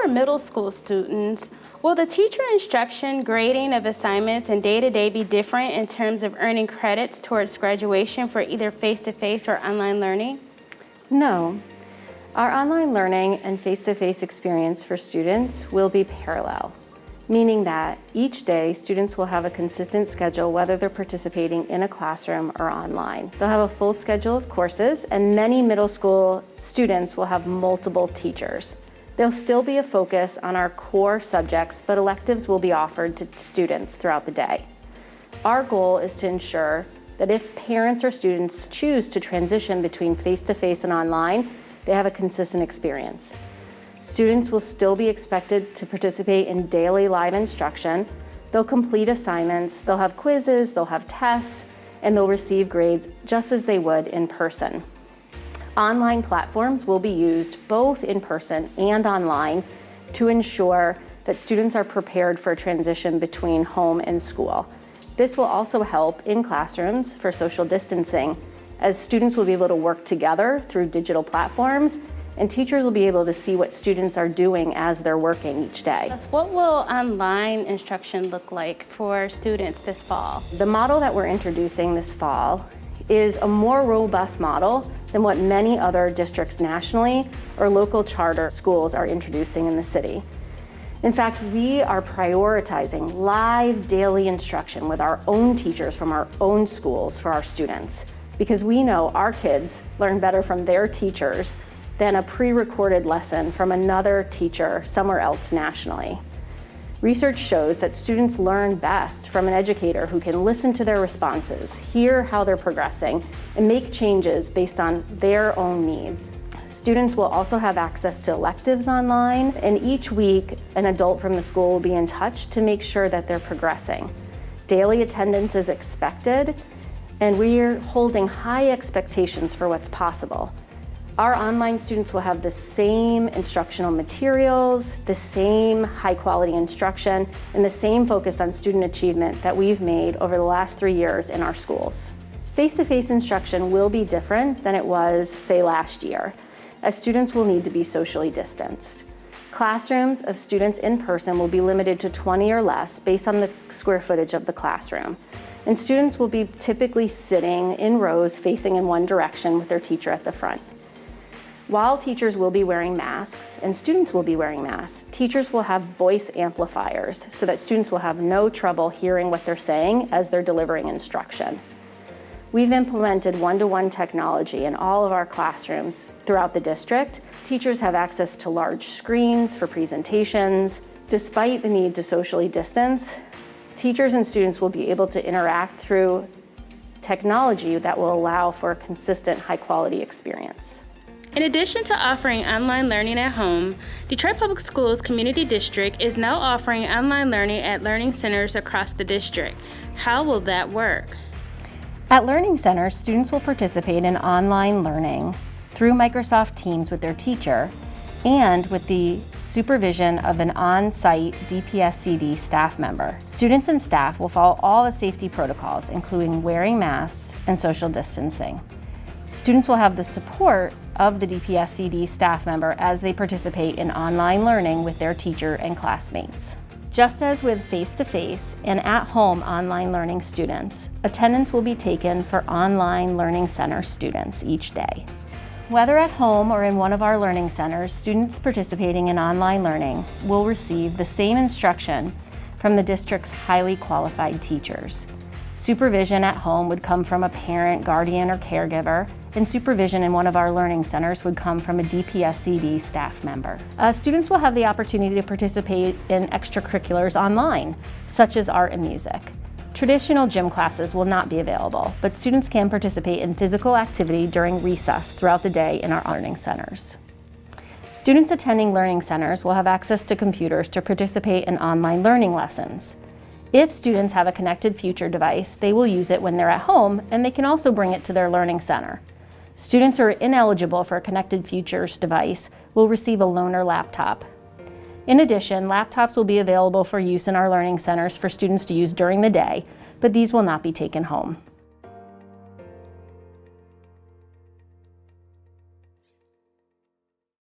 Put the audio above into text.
our middle school students, will the teacher instruction, grading of assignments, and day-to-day be different in terms of earning credits towards graduation for either face-to-face or online learning? No. Our online learning and face-to-face experience for students will be parallel, meaning that each day students will have a consistent schedule whether they're participating in a classroom or online. They'll have a full schedule of courses, and many middle school students will have multiple teachers. There'll still be a focus on our core subjects, but electives will be offered to students throughout the day. Our goal is to ensure that if parents or students choose to transition between face-to-face and online, they have a consistent experience. Students will still be expected to participate in daily live instruction. They'll complete assignments, they'll have quizzes, they'll have tests, and they'll receive grades just as they would in person. Online platforms will be used both in person and online to ensure that students are prepared for a transition between home and school. This will also help in classrooms for social distancing, as students will be able to work together through digital platforms, and teachers will be able to see what students are doing as they're working each day. What will online instruction look like for students this fall? The model that we're introducing this fall is a more robust model than what many other districts nationally or local charter schools are introducing in the city. In fact, we are prioritizing live daily instruction with our own teachers from our own schools for our students, because we know our kids learn better from their teachers than a pre-recorded lesson from another teacher somewhere else nationally. Research shows that students learn best from an educator who can listen to their responses, hear how they're progressing, and make changes based on their own needs. Students will also have access to electives online, and each week an adult from the school will be in touch to make sure that they're progressing. Daily attendance is expected, and we're holding high expectations for what's possible. Our online students will have the same instructional materials, the same high quality instruction, and the same focus on student achievement that we've made over the last 3 years in our schools. Face-to-face instruction will be different than it was, say, last year, as students will need to be socially distanced. Classrooms of students in person will be limited to 20 or less based on the square footage of the classroom. And students will be typically sitting in rows facing in one direction with their teacher at the front. While teachers will be wearing masks and students will be wearing masks, teachers will have voice amplifiers so that students will have no trouble hearing what they're saying as they're delivering instruction. We've implemented one-to-one technology in all of our classrooms throughout the district. Teachers have access to large screens for presentations. Despite the need to socially distance, teachers and students will be able to interact through technology that will allow for a consistent, high-quality experience. In addition to offering online learning at home, Detroit Public Schools Community District is now offering online learning at learning centers across the district. How will that work? At learning centers, students will participate in online learning through Microsoft Teams with their teacher and with the supervision of an on-site DPSCD staff member. Students and staff will follow all the safety protocols, including wearing masks and social distancing. Students will have the support of the DPSCD staff member as they participate in online learning with their teacher and classmates. Just as with face-to-face and at-home online learning students, attendance will be taken for online learning center students each day. Whether at home or in one of our learning centers, students participating in online learning will receive the same instruction from the district's highly qualified teachers. Supervision at home would come from a parent, guardian, or caregiver, and supervision in one of our learning centers would come from a DPSCD staff member. Students will have the opportunity to participate in extracurriculars online, such as art and music. Traditional gym classes will not be available, but students can participate in physical activity during recess throughout the day in our learning centers. Students attending learning centers will have access to computers to participate in online learning lessons. If students have a Connected Future device, they will use it when they're at home, and they can also bring it to their learning center. Students who are ineligible for a Connected Futures device will receive a loaner laptop. In addition, laptops will be available for use in our learning centers for students to use during the day, but these will not be taken home.